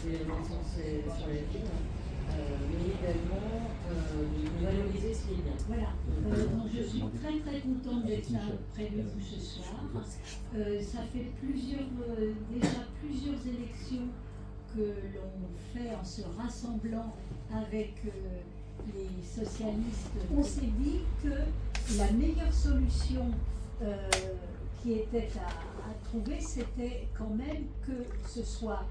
c'est sur les films, mais également de valoriser ce qui est bien. Voilà. Donc je suis très très contente d'être là près de vous ce soir. Ça fait déjà plusieurs élections que l'on fait en se rassemblant avec les socialistes. On s'est dit que la meilleure solution qui était à trouver, c'était quand même que ce soit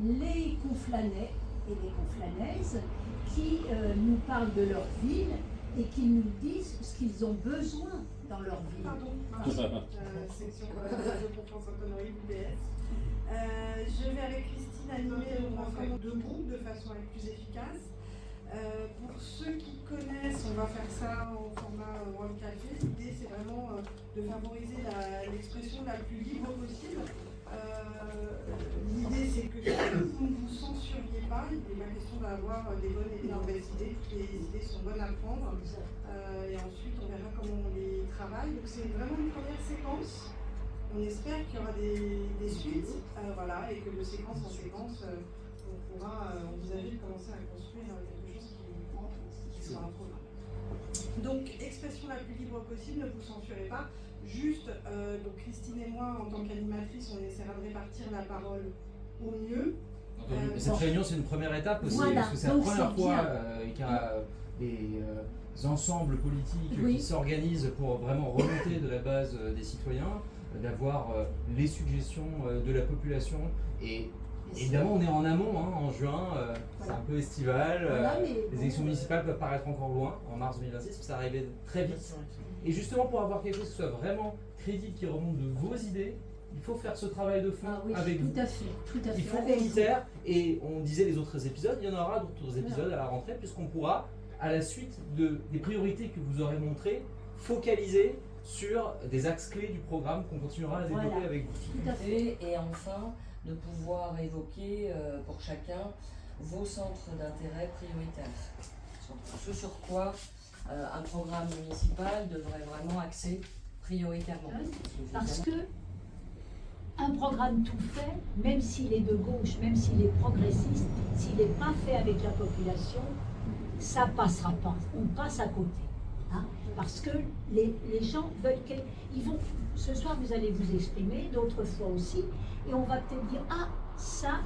les Conflanais et les Conflanaises qui nous parlent de leur ville et qui nous disent ce qu'ils ont besoin dans leur ville. Pardon, section de confiance autonomie UBS. Je vais avec Christine animer ensemble deux groupes de façon à être plus efficace. Pour ceux qui connaissent, on va faire ça en format One Café. L'idée, c'est vraiment de favoriser l'expression la plus libre possible. L'idée, c'est que vous ne vous censuriez pas. Il n'est pas question d'avoir des bonnes et des mauvaises idées. Toutes les idées sont bonnes à prendre. Et ensuite, on verra comment on les travaille. Donc, c'est vraiment une première séquence. On espère qu'il y aura des suites, voilà, et que de séquence en séquence, on pourra envisager de commencer à construire quelque chose qui sera un programme. Donc, expression la plus libre possible, ne vous censurez pas. Juste, donc Christine et moi, en tant qu'animatrice, on essaiera de répartir la parole au mieux. Cette réunion, c'est une première étape aussi, voilà, parce que c'est la première fois qu'il y a des ensembles politiques qui s'organisent pour vraiment remonter de la base des citoyens, d'avoir les suggestions de la population. Et évidemment, on est en amont, en juin, c'est un peu estival, les élections municipales peuvent paraître encore loin, en mars 2026, ça arrivait très vite. Et justement, pour avoir quelque chose qui soit vraiment crédible, qui remonte de vos idées, il faut faire ce travail de fond avec vous. Tout à fait. Il faut unitaire, et on disait les autres épisodes, il y en aura d'autres épisodes à la rentrée, puisqu'on pourra, à la suite des priorités que vous aurez montrées, focaliser sur des axes clés du programme qu'on continuera à développer avec vous. Tout à fait. Et enfin, de pouvoir évoquer pour chacun vos centres d'intérêt prioritaires. Ce sur quoi un programme municipal devrait vraiment axer prioritairement. Parce que un programme tout fait, même s'il est de gauche, même s'il est progressiste, s'il n'est pas fait avec la population, ça ne passera pas. On passe à côté. Parce que les gens veulent qu'ils vont. Ce soir, vous allez vous exprimer, d'autres fois aussi, et on va peut-être dire ça.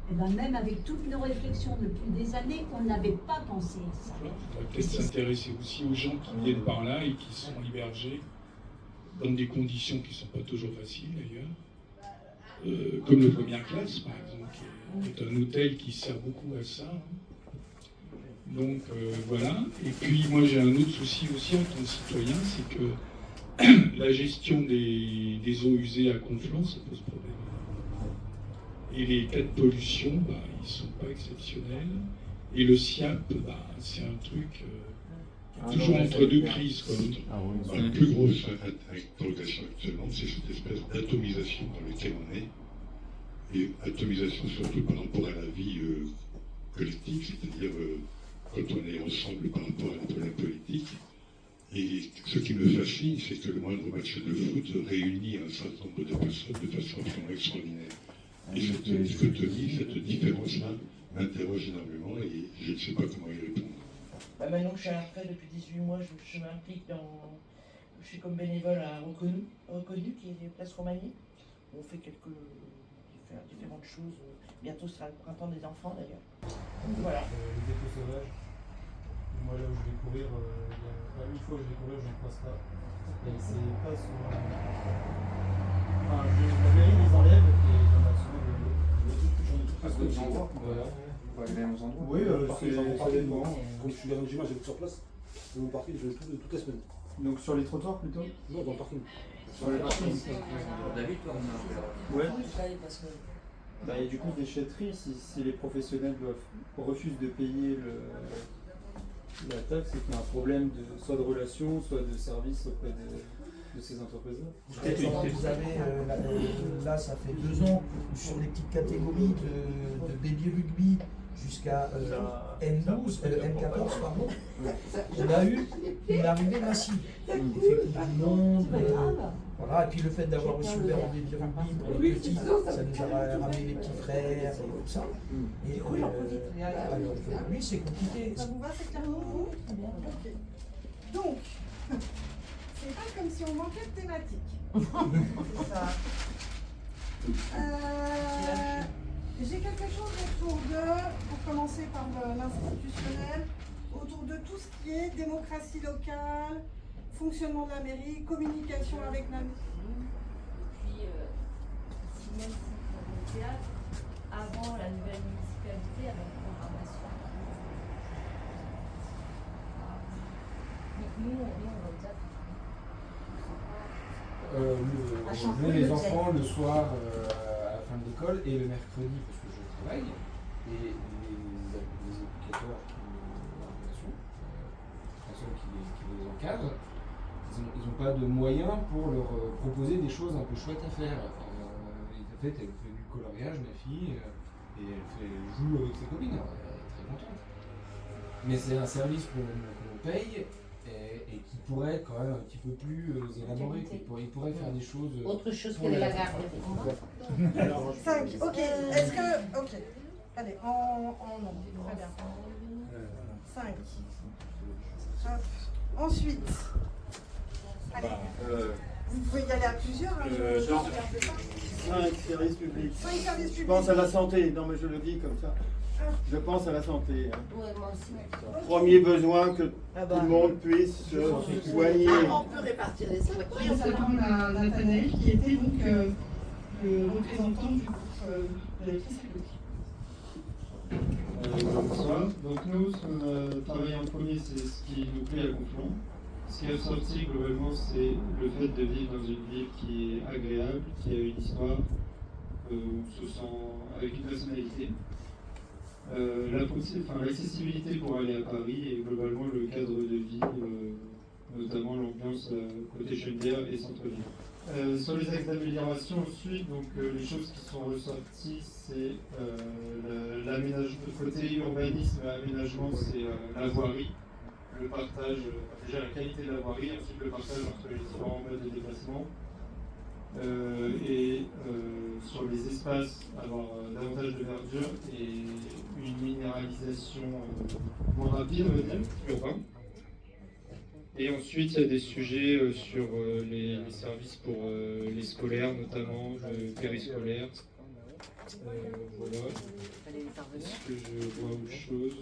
Et ben même avec toutes nos réflexions depuis des années, on n'avait pas pensé à ça. On va peut-être s'intéresser aussi aux gens qui viennent par là et qui sont hébergés dans des conditions qui ne sont pas toujours faciles d'ailleurs. Comme le Première Classe, par exemple, qui est un hôtel qui sert beaucoup à ça. Donc voilà. Et puis moi j'ai un autre souci aussi en tant que citoyen, c'est que la gestion des eaux usées à Conflans, ça pose problème. Et les cas de pollution, ils ne sont pas exceptionnels. Et le SIAP, c'est un truc toujours entre deux crises. La plus grosse interrogation actuellement, c'est cette espèce d'atomisation dans laquelle on est. Et atomisation surtout par rapport à la vie collective, c'est-à-dire quand on est ensemble par rapport à un problème politique. Et ce qui me fascine, c'est que le moindre match de foot réunit un certain nombre de personnes de façon absolument extraordinaire. Et cette dichotomie, cette différence-là m'interroge énormément et je ne sais pas comment y répondre. Maintenant que je suis à la retraite depuis 18 mois, je m'implique je suis comme bénévole à Reconnu, qui est Place Romagny. On fait différentes choses. Bientôt ce sera le printemps des enfants d'ailleurs. Voilà. Le dépôt sauvage. Moi là où je vais courir, une fois où je vais courir, je ne passe pas. Et c'est pas souvent. Enfin, la mairie les enlève et il y en a souvent Parce que tu envoies. Voilà. Vous allez aux endroits. Oui, ça dépend. Quand je suis dans le gymnase, j'habite sur place. Dans mon parking, je vais toutes les semaines. Donc sur les trottoirs plutôt? Non, dans le parking. Sur les parkings. David, toi, Ouais. Parce que Et du coup, déchetterie, si les professionnels refusent de payer la taxe, c'est qu'il y a un problème soit de relation, soit de service auprès de ces entreprises-là. Vous avez, là ça fait 2 ans, sur les petites catégories de baby rugby, jusqu'à M12, M14, pardon, on a eu une arrivée massive. L'effet Coupe du Monde, voilà, et puis le fait d'avoir aussi ouvert en débit rugby pour les petits, ça nous a ramené les petits frères et tout ça. Et alors aujourd'hui, c'est compliqué. Ça vous va, c'est clair pour vous? Ok. Donc, c'est pas comme si on manquait de thématique. C'est ça. J'ai quelque chose autour de, pour commencer par l'institutionnel, autour de tout ce qui est démocratie locale, fonctionnement de la mairie, communication avec la mairie. Puis, si même si pour le théâtre, avant la nouvelle municipalité, avec une programmation. Nous, on va au théâtre. Nous, les enfants, le soir à la fin de l'école et le mercredi, parce que je travaille, et les éducateurs qui les encadrent, ils n'ont pas de moyens pour leur proposer des choses un peu chouettes à faire. En fait, elle fait du coloriage, ma fille, et elle joue avec ses copines, alors elle est très contente. Mais c'est un service qu'on paye et qui pourrait être quand même un petit peu plus élaboré. Il pourrait faire des choses. Autre chose que de la garde. Alors, 5, ok. Est-ce que. Ok. Allez, en nombre. Très bien. 5. Hop. Ensuite. Allez. Vous pouvez y aller à plusieurs. Hein, je 5 services publics. 5 services publics. Je pense à la santé. Non, mais je le dis comme ça. Je pense à la santé. Hein. Ouais, moi aussi. Premier besoin que tout le monde puisse se soigner. On peut répartir les soins. Oui, on s'attend à Nathanaël qui était donc le représentant du groupe de la crise Bonsoir. Donc nous, ce qu'on a travaillé en premier, c'est ce qui nous plaît à Conflans. Ce qui est ressorti globalement, c'est le fait de vivre dans une ville qui est agréable, qui a une histoire, où on se sent avec une personnalité. L'accessibilité pour aller à Paris et globalement le cadre de vie, notamment l'ambiance côté Chenevière et centre-ville. Sur les axes d'amélioration ensuite, donc les choses qui sont ressorties, c'est l'aménagement, côté urbanisme et aménagement, c'est la voirie, le partage, déjà la qualité de la voirie, ensuite le partage entre les différents modes de déplacement. Sur les espaces, avoir davantage de verdure et une minéralisation moins rapide, on va dire, urbain. Et ensuite, il y a des sujets sur les services pour les scolaires, notamment le périscolaire. Voilà. Est-ce que je vois autre chose?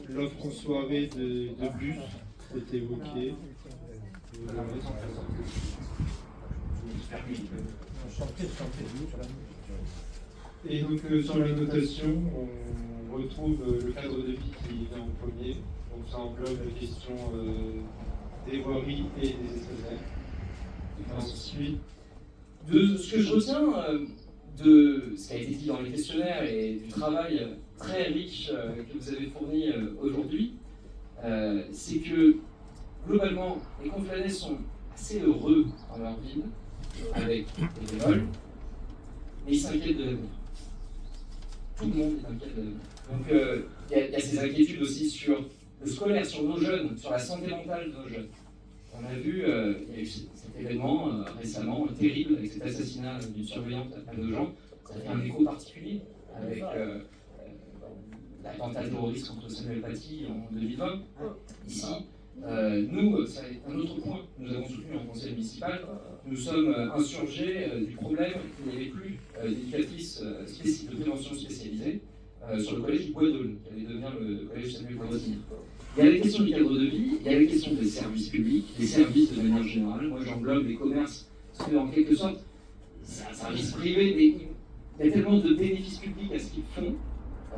L'offre en soirée de bus est évoquée. Et donc sur les notations, on retrouve le cadre de vie qui vient en premier. Donc ça englobe la question des voiries et des espaces verts. Ensuite, de ce que je retiens de ce qui a été dit dans les questionnaires et du travail très riche que vous avez fourni aujourd'hui, c'est que globalement, les Conflanais sont assez heureux dans leur ville, avec des bémols, mais ils s'inquiètent de l'avenir. Tout le monde est inquiet de l'avenir. Donc il y a ces inquiétudes aussi sur le scolaire, sur nos jeunes, sur la santé mentale de nos jeunes. On a vu, il y a eu cet événement récemment terrible avec cet assassinat d'une surveillante à Nogent. Ça a fait un écho particulier avec l'attentat terroriste contre Samuel Paty en 2020. Ici, nous, c'est un autre point que nous avons soutenu en conseil municipal. Nous sommes insurgés du problème qu'il n'y avait plus d'éducatrices de prévention spécialisée sur le collège Bois d'Aulne, qui allait devenir le collège Samuel Paty. Il y a la question du cadre de vie, il y a la question des services publics, des services de manière générale. Moi, j'englobe les commerces, parce que en quelque sorte, c'est un service privé, mais il y a tellement de bénéfices publics à ce qu'ils font.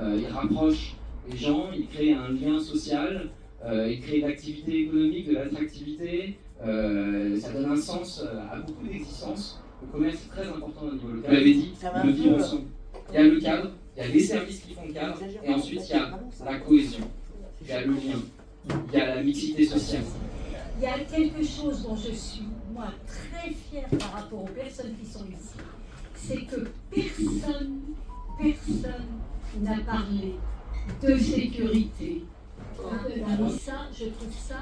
Ils rapprochent les gens, ils créent un lien social, ils créent de l'activité économique, de l'attractivité. Ça donne un sens à beaucoup d'existences. Le commerce est très important au niveau local. Vous l'avez dit, le vivre ensemble. Il y a le cadre, il y a les services qui font le cadre, et ensuite il y a la cohésion. Il y a le lien, il y a la mixité sociale. Il y a quelque chose dont je suis, moi, très fière par rapport aux personnes qui sont ici, c'est que personne personne n'a parlé de sécurité. Et ça, je trouve ça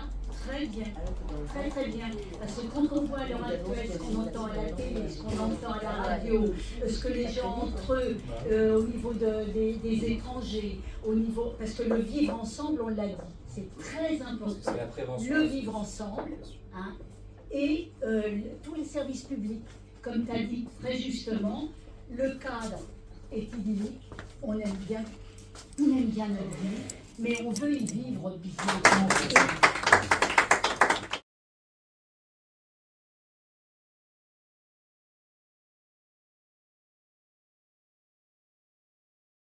très bien, très très bien. Parce que quand on voit à l'heure actuelle ce qu'on entend à la télé, ce qu'on entend à la radio, ce que les gens entre eux, au niveau des étrangers, au niveau, parce que le vivre ensemble, on l'a dit, c'est très important. Le vivre ensemble, hein, et tous les services publics, comme tu as dit très justement, le cadre est idyllique, on aime bien notre vie, mais on veut y vivre bien.